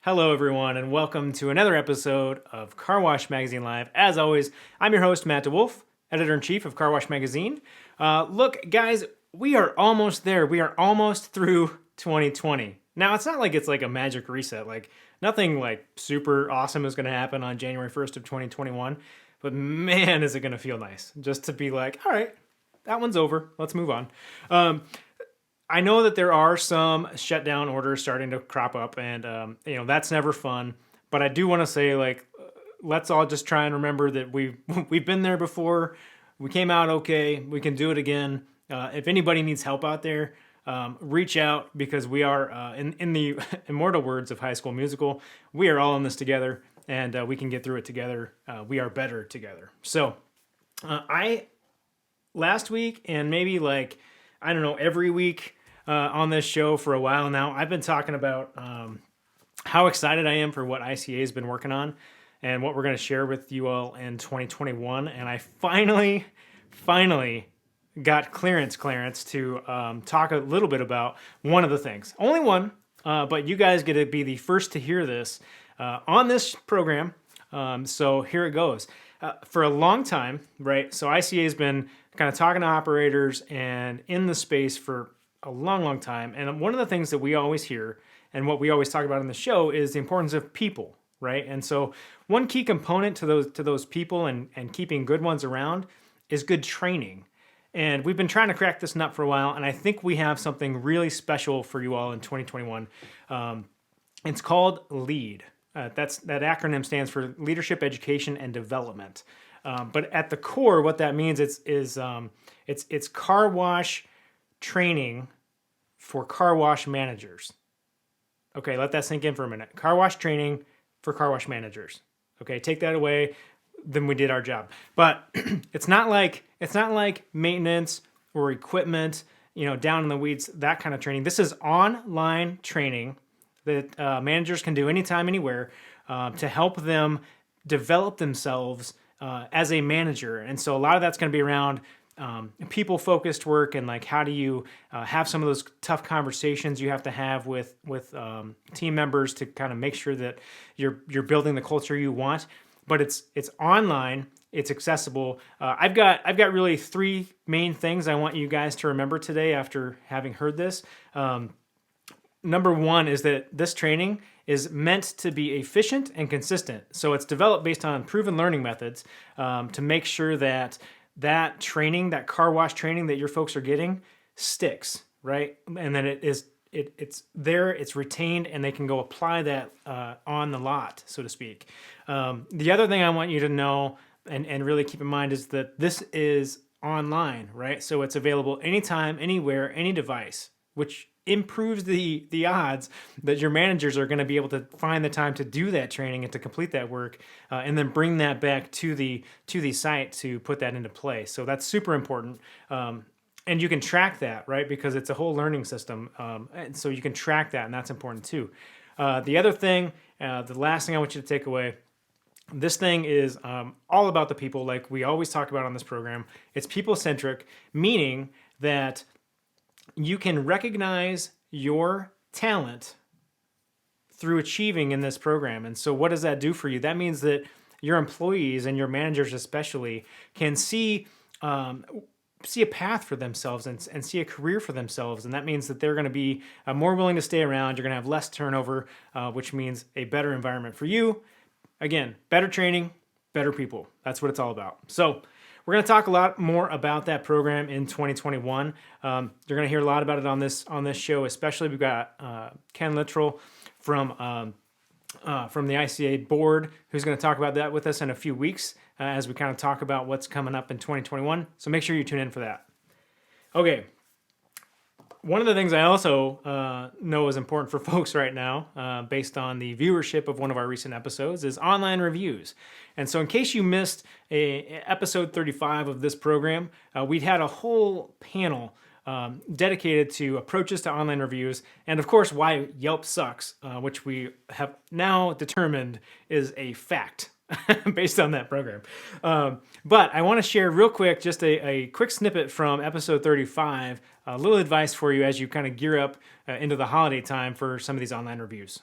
Hello, everyone, and welcome to another episode of Car Wash Magazine Live. As always, I'm your host, Matt DeWolf, editor-in-chief of Car Wash Magazine. Look, guys, we are almost there. We are almost through 2020. Now, it's not like it's like a magic reset. Like, nothing like super awesome is going to happen on January 1st of 2021. But man, is it going to feel nice just to be like, all right, that one's over. Let's move on. I know that there are some shutdown orders starting to crop up, and that's never fun. But I do want to say, let's all just try and remember that we've been there before. We came out okay. We can do it again. If anybody needs help out there, reach out, because we are in the immortal words of High School Musical. We are all in this together, and we can get through it together. We are better together. So, I last week and maybe every week on this show for a while now, I've been talking about how excited I am for what ICA has been working on and what we're going to share with you all in 2021. And I finally got clearance to talk a little bit about one of the things. Only one, but you guys get to be the first to hear this on this program. So here it goes. For a long time, right? So ICA has been kind of talking to operators and in the space for a long time. And one of the things that we always hear and what we always talk about in the show is the importance of people, right? And so one key component to those people and keeping good ones around is good training. And we've been trying to crack this nut for a while, and I think we have something really special for you all in 2021. It's called LEAD. That acronym stands for Leadership, Education, and Development. But at the core, what that means it's car wash training for car wash managers. Okay, let that sink in for a minute. Car wash training for car wash managers. Okay, take that away, then we did our job. But it's not like maintenance or equipment, down in the weeds, that kind of training. This is online training that managers can do anytime, anywhere, to help them develop themselves as a manager. And so a lot of that's going to be around people-focused work and how do you have some of those tough conversations you have to have with team members to kind of make sure that you're building the culture you want. But it's online. It's accessible. I've got really three main things I want you guys to remember today after having heard this. Number one is that this training is meant to be efficient and consistent. So it's developed based on proven learning methods to make sure that training, that car wash training that your folks are getting, sticks, right? And then it's there, it's retained, and they can go apply that on the lot, so to speak. The other thing I want you to know and really keep in mind is that this is online, right? So it's available anytime, anywhere, any device, which improves the odds that your managers are going to be able to find the time to do that training and to complete that work, and then bring that back to the site to put that into play. So that's super important. And you can track that, right? Because it's a whole learning system. And so you can track that, and that's important too. The other thing, the last thing I want you to take away, this thing is all about the people, like we always talk about on this program. It's people-centric, meaning that you can recognize your talent through achieving in this program. And so what does that do for you? That means that your employees and your managers especially can see a path for themselves and see a career for themselves. And that means that they're going to be more willing to stay around. You're going to have less turnover, which means a better environment for you. Again, better training, better people. That's what it's all about. So we're going to talk a lot more about that program in 2021. You're going to hear a lot about it on this show, especially we've got Ken Littrell from the ICA board, who's going to talk about that with us in a few weeks as we kind of talk about what's coming up in 2021. So make sure you tune in for that. Okay. One of the things I also know is important for folks right now, based on the viewership of one of our recent episodes, is online reviews. And so in case you missed episode 35 of this program, we'd had a whole panel dedicated to approaches to online reviews, and of course why Yelp sucks, which we have now determined is a fact based on that program. But I want to share real quick just a quick snippet from episode 35, a little advice for you as you kind of gear up into the holiday time for some of these online reviews.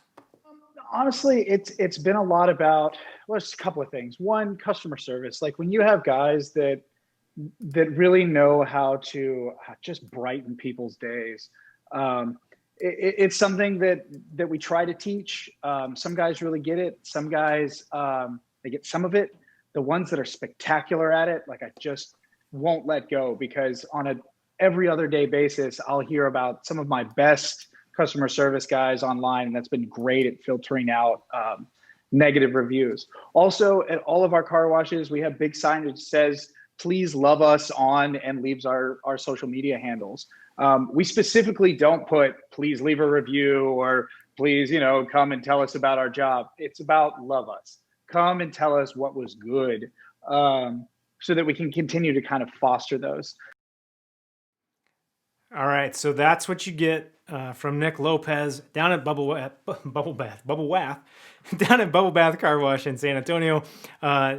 Honestly, it's been a lot about, well, it's a couple of things. One, customer service. Like when you have guys that really know how to just brighten people's days. Um, it's something that we try to teach. Some guys really get it. Some guys they get some of it. The ones that are spectacular at it, like I just won't let go because on a every other day basis, I'll hear about some of my best customer service guys online, and that's been great at filtering out negative reviews. Also, at all of our car washes, we have big signage that says "Please love us" on and leaves our social media handles. We specifically don't put "Please leave a review" or "Please, come and tell us about our job." It's about love us. Come and tell us what was good, so that we can continue to kind of foster those. All right, so that's what you get from Nick Lopez down at Bubble Wath, down at Bubble Bath Car Wash in San Antonio,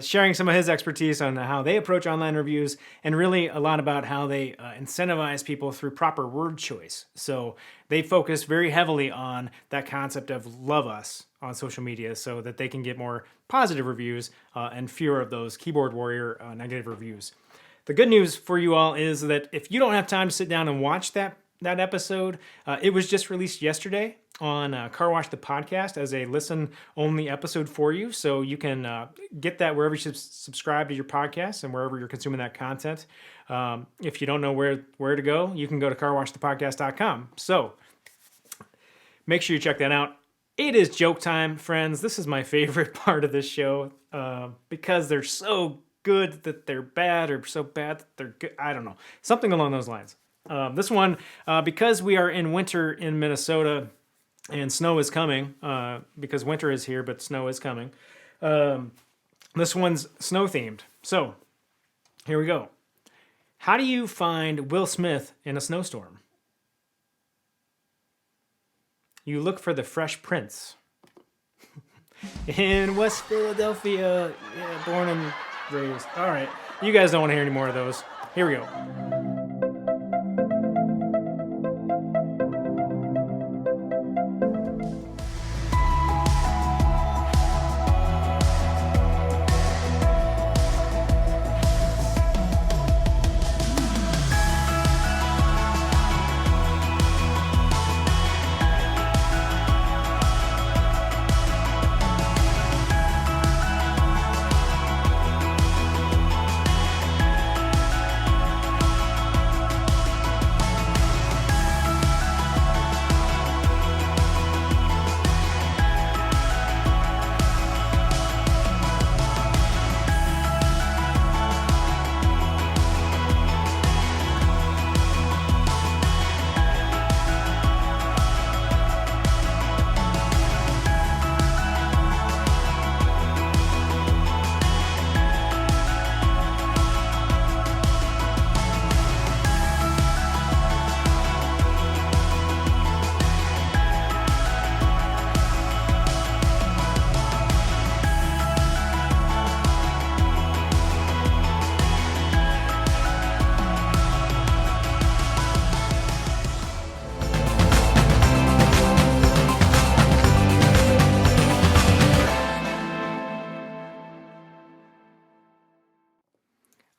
sharing some of his expertise on how they approach online reviews and really a lot about how they incentivize people through proper word choice. So they focus very heavily on that concept of love us on social media so that they can get more positive reviews and fewer of those keyboard warrior negative reviews. The good news for you all is that if you don't have time to sit down and watch that episode, it was just released yesterday on Car Wash the podcast as a listen-only episode for you. So you can get that wherever you subscribe to your podcast and wherever you're consuming that content. If you don't know where to go, you can go to carwashthepodcast.com. So make sure you check that out. It is joke time, friends. This is my favorite part of this show because they're so good that they're bad or so bad that they're good. I don't know. Something along those lines. This one, because we are in winter in Minnesota and snow is coming, because winter is here, but snow is coming. This one's snow themed. So here we go. How do you find Will Smith in a snowstorm? You look for the Fresh Prince. In West Philadelphia, yeah, born and raised. All right. You guys don't want to hear any more of those. Here we go.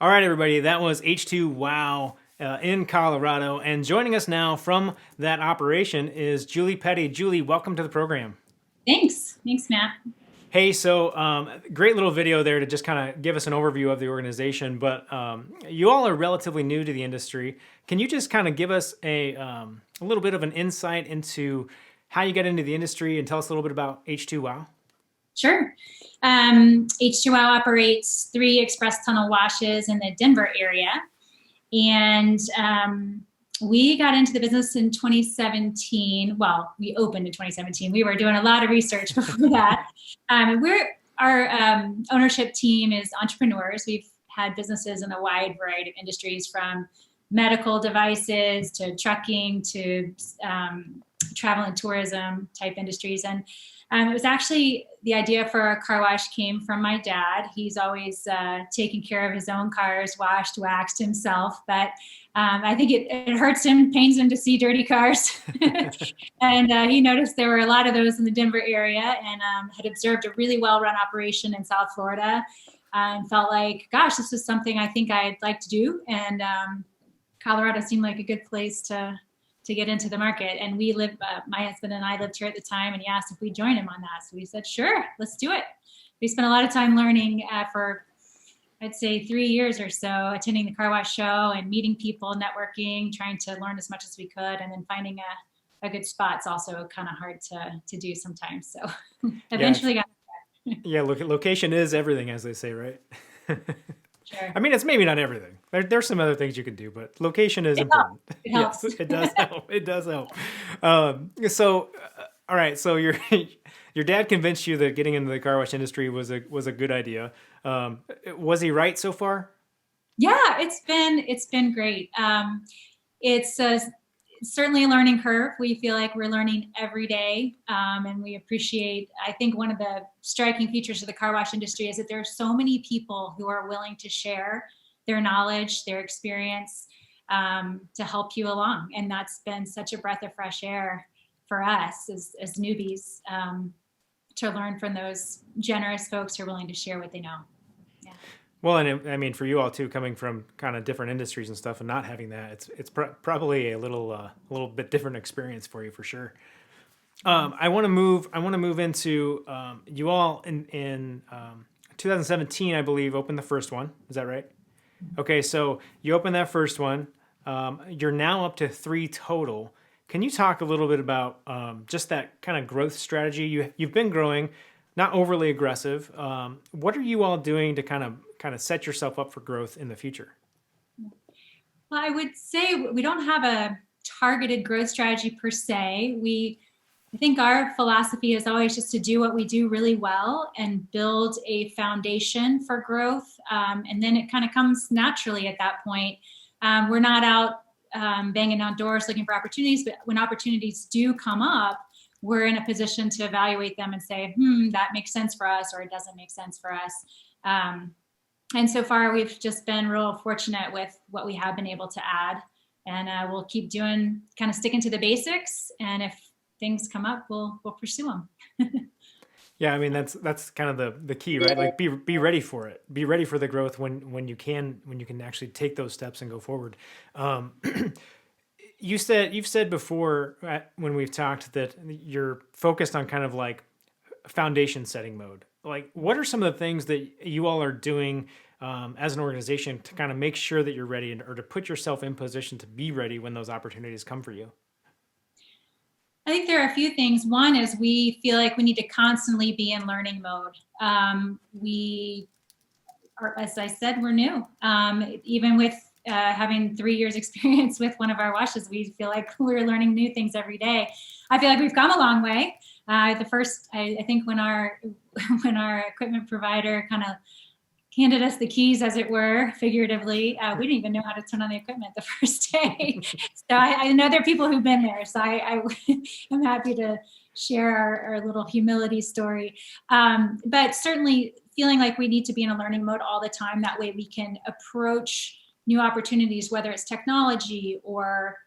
All right, everybody, that was H2WOW in Colorado. And joining us now from that operation is Julie Petty. Julie, welcome to the program. Thanks. Thanks, Matt. Hey, so great little video there to just kind of give us an overview of the organization. But you all are relatively new to the industry. Can you just kind of give us a little bit of an insight into how you got into the industry and tell us a little bit about H2WOW? Sure. H2WOW operates 3 express tunnel washes in the Denver area. And we got into the business in 2017. Well, we opened in 2017. We were doing a lot of research before that. Our ownership team is entrepreneurs. We've had businesses in a wide variety of industries, from medical devices to trucking to travel and tourism type industries. And it was actually the idea for a car wash came from my dad. He's always taken care of his own cars, washed, waxed himself. But I think it hurts him, pains him to see dirty cars. And he noticed there were a lot of those in the Denver area, and had observed a really well-run operation in South Florida, and felt like, gosh, this is something I think I'd like to do. And Colorado seemed like a good place to get into the market. And we live, my husband and I lived here at the time, and he asked if we'd join him on that. So we said, sure, let's do it. We spent a lot of time learning for, I'd say 3 years or so, attending the car wash show and meeting people, networking, trying to learn as much as we could. And then finding a good spot's also kind of hard to do sometimes. So eventually got there. Yeah, location is everything, as they say, right? Sure. I mean, it's maybe not everything. There's some other things you can do, but location is important. It helps. Yes, it does help. It does help. All right. So your dad convinced you that getting into the car wash industry was a good idea. Was he right so far? Yeah, it's been great. It's certainly a learning curve. We feel like we're learning every day, and we appreciate. I think one of the striking features of the car wash industry is that there are so many people who are willing to share their knowledge, their experience, to help you along, and that's been such a breath of fresh air for us as newbies, to learn from those generous folks who are willing to share what they know. Yeah. Well, and I mean, for you all too, coming from kind of different industries and stuff, and not having that, it's probably a little bit different experience for you for sure. I want to move into you all in 2017, I believe, opened the first one. Is that right? Okay, so you opened that first one. You're now up to 3 total. Can you talk a little bit about just that kind of growth strategy? You've been growing, not overly aggressive. What are you all doing to kind of set yourself up for growth in the future? Well, I would say we don't have a targeted growth strategy per se. I think our philosophy is always just to do what we do really well and build a foundation for growth. And then it kind of comes naturally at that point. We're not out banging on doors looking for opportunities, but when opportunities do come up, we're in a position to evaluate them and say, that makes sense for us, or it doesn't make sense for us. And so far, we've just been real fortunate with what we have been able to add. And we'll keep sticking to the basics. And if things come up, we'll pursue them. Yeah, I mean that's kind of the key, right? Like be ready for it. Be ready for the growth when you can actually take those steps and go forward. You've said before when we've talked that you're focused on kind of like foundation setting mode. Like, what are some of the things that you all are doing as an organization to kind of make sure that you're ready, or to put yourself in position to be ready when those opportunities come for you? I think there are a few things. One is we feel like we need to constantly be in learning mode. We are, as I said, we're new. Even with having 3 years experience with one of our washes, we feel like we're learning new things every day. I feel like we've come a long way. I think when our equipment provider kind of handed us the keys, as it were, figuratively, we didn't even know how to turn on the equipment the first day. So I know there are people who've been there. So I'm happy to share our little humility story. But certainly feeling like we need to be in a learning mode all the time. That way we can approach new opportunities, whether it's technology or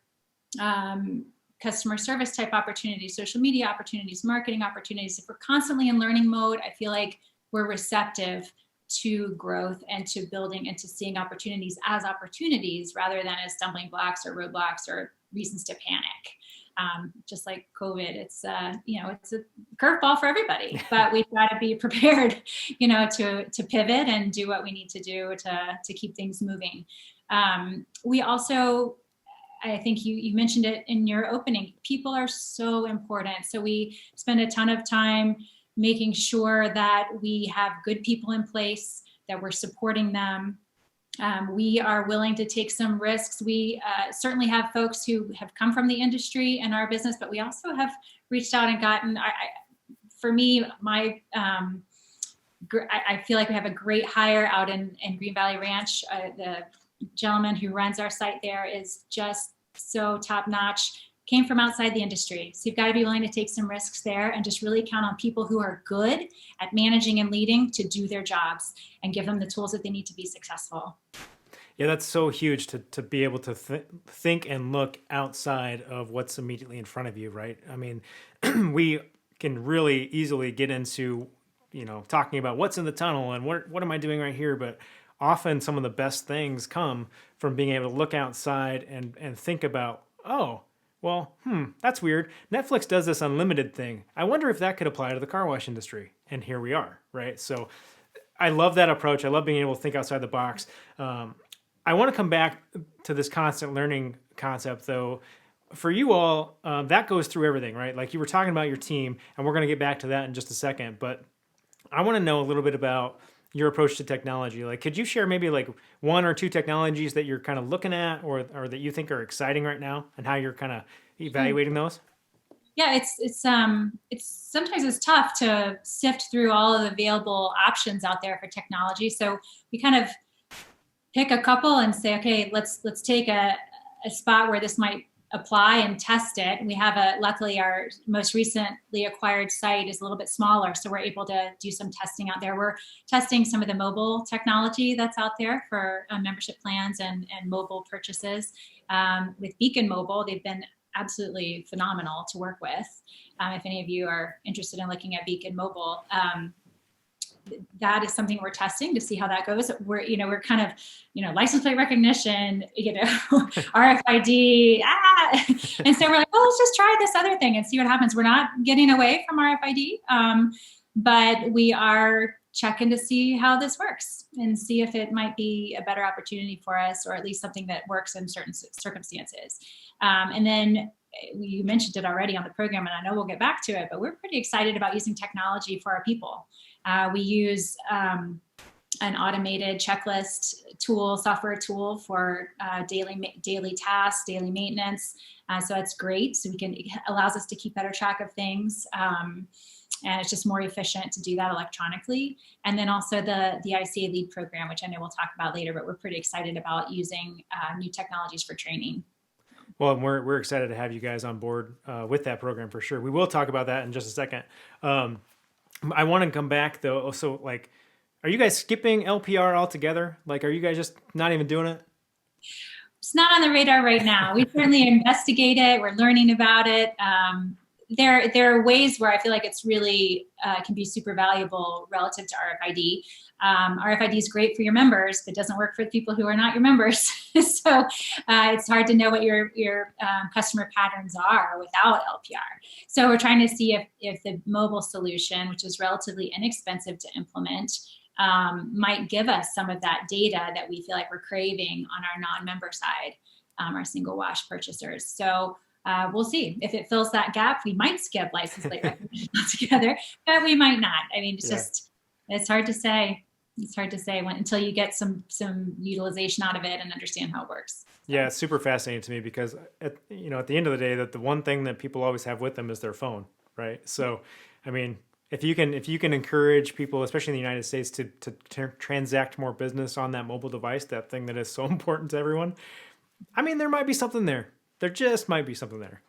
customer service type opportunities, social media opportunities, marketing opportunities. If we're constantly in learning mode, I feel like we're receptive to growth and to building and to seeing opportunities as opportunities rather than as stumbling blocks or roadblocks or reasons to panic. Just like COVID, it's a curveball for everybody, but we've got to be prepared, to pivot and do what we need to do to keep things moving. We also, I think you mentioned it in your opening, people are so important. So we spend a ton of time making sure that we have good people in place, that we're supporting them. We are willing to take some risks. We certainly have folks who have come from the industry in our business, but we also have reached out and gotten, for me, I feel like we have a great hire out in Green Valley Ranch. The gentleman who runs our site there is just so top notch. came from outside the industry. So you've got to be willing to take some risks there and just really count on people who are good at managing and leading to do their jobs and give them the tools that they need to be successful. Yeah, that's so huge to be able to think and look outside of what's immediately in front of you, right? I mean, we can really easily get into, talking about what's in the tunnel and what am I doing right here, but often some of the best things come from being able to look outside and think about, oh, well, that's weird. Netflix does this unlimited thing. I wonder if that could apply to the car wash industry. And here we are, right? So I love that approach. I love being able to think outside the box. I want to come back to this constant learning concept, though. For you all, that goes through everything, right? Like you were talking about your team, and we're going to get back to that in just a second. But I want to know a little bit about your approach to technology. Like, could you share maybe like one or two technologies that you're kind of looking at or that you think are exciting right now and how you're kind of evaluating those? Yeah, it's sometimes it's tough to sift through all of the available options out there for technology. So we kind of pick a couple and say, okay, let's take a spot where this might apply and test it. We have luckily our most recently acquired site is a little bit smaller, so we're able to do some testing out there. We're testing some of the mobile technology that's out there for membership plans and mobile purchases. With Beacon Mobile, they've been absolutely phenomenal to work with. If any of you are interested in looking at Beacon Mobile, that is something we're testing to see how that goes. We're kind of, license plate recognition, RFID, and so we're like, oh, let's just try this other thing and see what happens. We're not getting away from RFID, but we are checking to see how this works and see if it might be a better opportunity for us, or at least something that works in certain circumstances. And then you mentioned it already on the program, and I know we'll get back to it, but we're pretty excited about using technology for our people. We use an automated checklist tool, software tool for daily tasks, daily maintenance. So that's great. So it allows us to keep better track of things. And it's just more efficient to do that electronically. And then also the ICA Lead program, which I know we'll talk about later, but we're pretty excited about using new technologies for training. Well, we're excited to have you guys on board with that program for sure. We will talk about that in just a second. I want to come back though. So like, are you guys skipping LPR altogether? Like, are you guys just not even doing it? It's not on the radar right now. We certainly investigate it. We're learning about it. There are ways where I feel like it's really can be super valuable relative to RFID. RFID is great for your members, but doesn't work for the people who are not your members. So it's hard to know what your customer patterns are without LPR. So we're trying to see if the mobile solution, which is relatively inexpensive to implement, might give us some of that data that we feel like we're craving on our non-member side, our single wash purchasers. So we'll see. If it fills that gap, we might skip license plate recognition altogether, but we might not. I mean, it's hard to say. It's hard to say until you get some utilization out of it and understand how it works. Yeah, it's super fascinating to me because at the end of the day, that the one thing that people always have with them is their phone, right? So, I mean, if you can encourage people, especially in the United States, to transact more business on that mobile device, that thing that is so important to everyone, I mean, there might be something there. There just might be something there.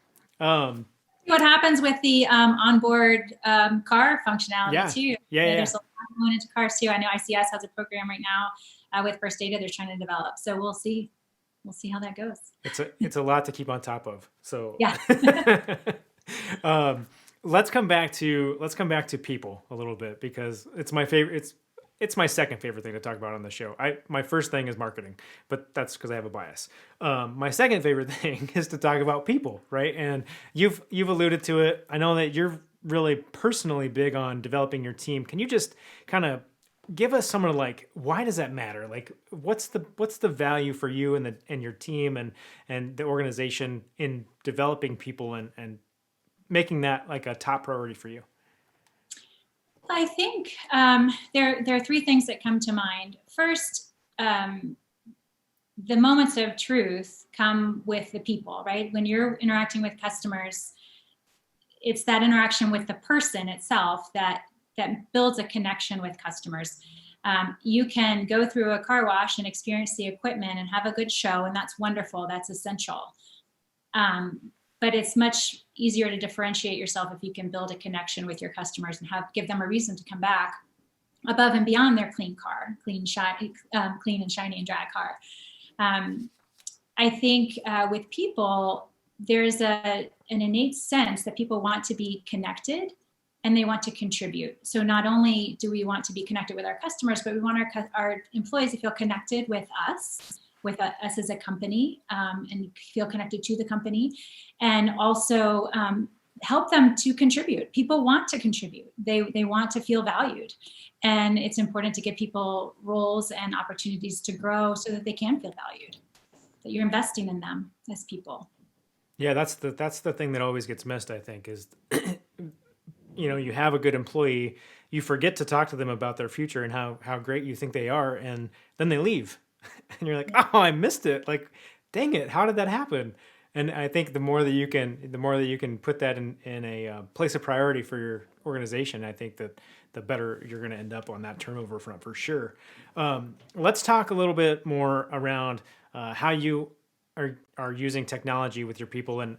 What happens with the onboard car functionality too? There's a lot going into cars too. I know ICS has a program right now with First Data they're trying to develop. So we'll see how that goes. It's a lot to keep on top of. So yeah. Let's come back to people a little bit because it's my favorite. It's my second favorite thing to talk about on the show. My first thing is marketing, but that's because I have a bias. My second favorite thing is to talk about people, right? And you've alluded to it. I know that you're really personally big on developing your team. Can you just kind of give us some of like, why does that matter? Like, what's the value for you and your team and the organization in developing people and making that like a top priority for you? I think there are three things that come to mind. First, the moments of truth come with the people, right? When you're interacting with customers, it's that interaction with the person itself that builds a connection with customers. You can go through a car wash and experience the equipment and have a good show, and that's wonderful. That's essential. but it's much easier to differentiate yourself if you can build a connection with your customers and give them a reason to come back above and beyond their clean car, clean and shiny and dry car. I think with people, there's an innate sense that people want to be connected and they want to contribute. So not only do we want to be connected with our customers, but we want our employees to feel connected with us as a company, and feel connected to the company, and also help them to contribute. People want to contribute. They want to feel valued. And it's important to give people roles and opportunities to grow so that they can feel valued, that you're investing in them as people. Yeah, that's the thing that always gets missed, I think, is you have a good employee, you forget to talk to them about their future and how great you think they are, and then they leave. And you're like, oh, I missed it. Like, dang it, how did that happen? And I think the more that you can put that in a place of priority for your organization, I think that the better you're going to end up on that turnover front for sure. Let's talk a little bit more around how you are using technology with your people. And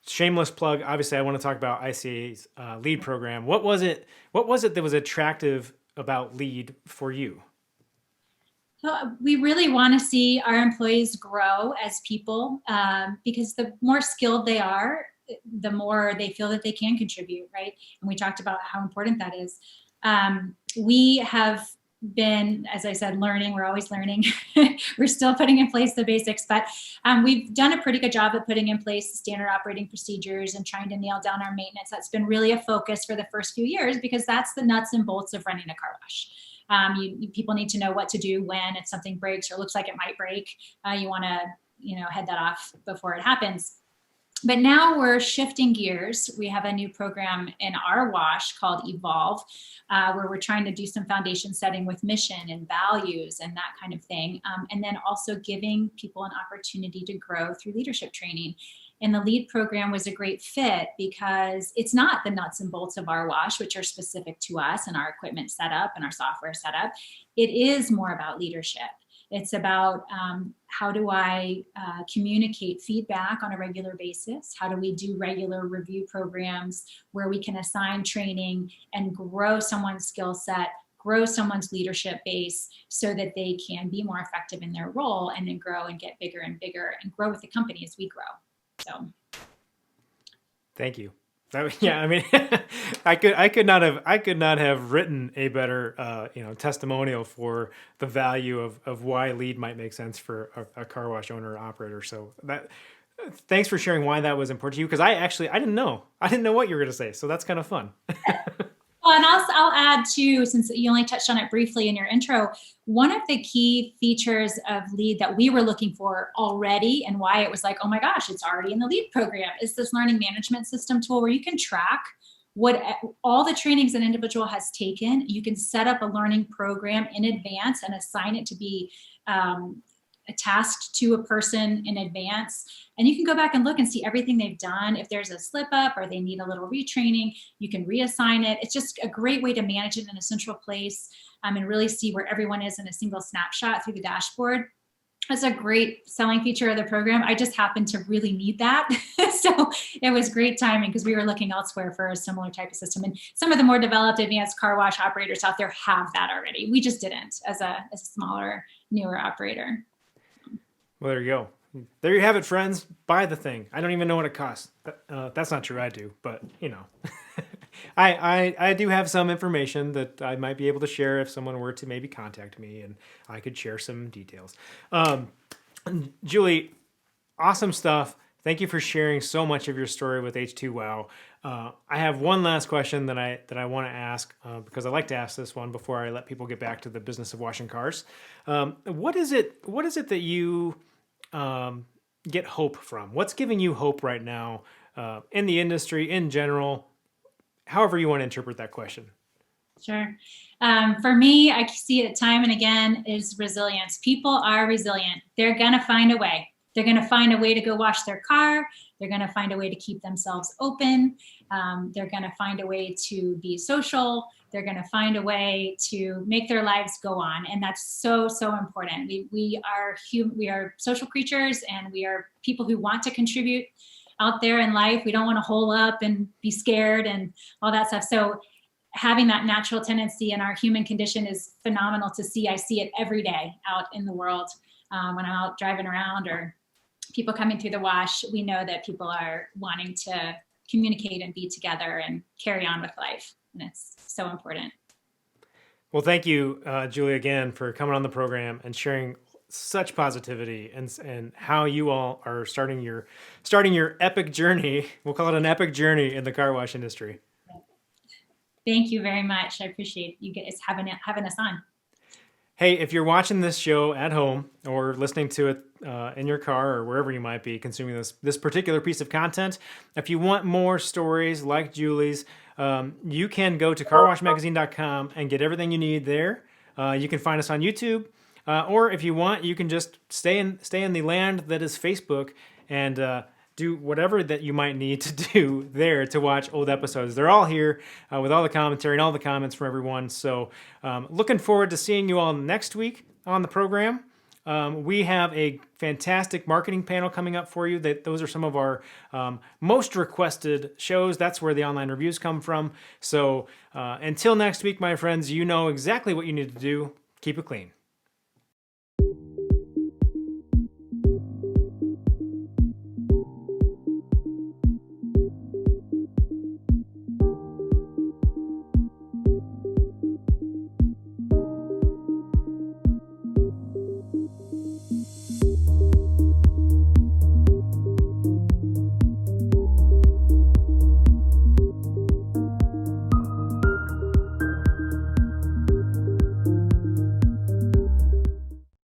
shameless plug, obviously, I want to talk about ICA's LEAD program. What was it that was attractive about LEAD for you? So we really want to see our employees grow as people, because the more skilled they are, the more they feel that they can contribute, right? And we talked about how important that is. We have been, as I said, learning. We're always learning. We're still putting in place the basics, but we've done a pretty good job of putting in place standard operating procedures and trying to nail down our maintenance. That's been really a focus for the first few years, because that's the nuts and bolts of running a car wash. People need to know what to do when if something breaks or looks like it might break. You want to, head that off before it happens. But now we're shifting gears. We have a new program in our wash called Evolve, where we're trying to do some foundation setting with mission and values and that kind of thing. And then also giving people an opportunity to grow through leadership training. And the LEAD program was a great fit because it's not the nuts and bolts of our wash, which are specific to us and our equipment setup and our software setup. It is more about leadership. It's about how do I communicate feedback on a regular basis? How do we do regular review programs where we can assign training and grow someone's skill set, grow someone's leadership base so that they can be more effective in their role and then grow and get bigger and bigger and grow with the company as we grow. So, thank you. Yeah, I mean, I could not have written a better testimonial for the value of why LEAD might make sense for a car wash owner or operator. So thanks for sharing why that was important to you, because I didn't know what you were going to say. So that's kind of fun. Well, and I'll add too, since you only touched on it briefly in your intro, one of the key features of LEAD that we were looking for already, and why it was like, oh my gosh, it's already in the LEAD program, is this learning management system tool where you can track what all the trainings an individual has taken. You can set up a learning program in advance and assign it to be tasked to a person in advance. And you can go back and look and see everything they've done. If there's a slip up or they need a little retraining, you can reassign it. It's just a great way to manage it in a central place, and really see where everyone is in a single snapshot through the dashboard. That's a great selling feature of the program. I just happened to really need that. So it was great timing because we were looking elsewhere for a similar type of system. And some of the more developed advanced car wash operators out there have that already. We just didn't as a smaller, newer operator. Well, there you go. There you have it, friends. Buy the thing. I don't even know what it costs. That's not true. I do, but I do have some information that I might be able to share if someone were to maybe contact me, and I could share some details. Julie, awesome stuff. Thank you for sharing so much of your story with H2WOW. I have one last question that I want to ask, because I like to ask this one before I let people get back to the business of washing cars. What is it that you get hope from? What's giving you hope right now in the industry in general? However you want to interpret that question. Sure. For me, I see it time and again, is resilience. People are resilient. They're going to find a way. They're going to find a way to go wash their car. They're going to find a way to keep themselves open. They're going to find a way to be social. They're going to find a way to make their lives go on. And that's so, so important. We are social creatures, and we are people who want to contribute. out there in life. We don't want to hole up and be scared and all that stuff. So having that natural tendency in our human condition is phenomenal to see. I see it every day out in the world when I'm out driving around or people coming through the wash. We know that people are wanting to communicate and be together and carry on with life. And it's so important. Well, thank you, Julie, again, for coming on the program and sharing such positivity and how you all are starting your epic journey. We'll call it an epic journey in the car wash industry. Thank you very much. I appreciate you guys having us on. Hey, if you're watching this show at home or listening to it in your car or wherever you might be consuming this particular piece of content, if you want more stories like Julie's, you can go to carwashmagazine.com and get everything you need there. You can find us on YouTube, or if you want, you can just stay in the land that is Facebook and do whatever that you might need to do there to watch old episodes. They're all here with all the commentary and all the comments from everyone. So looking forward to seeing you all next week on the program. We have a fantastic marketing panel coming up for you. Those are some of our most requested shows. That's where the online reviews come from. So until next week, my friends, you know exactly what you need to do. Keep it clean.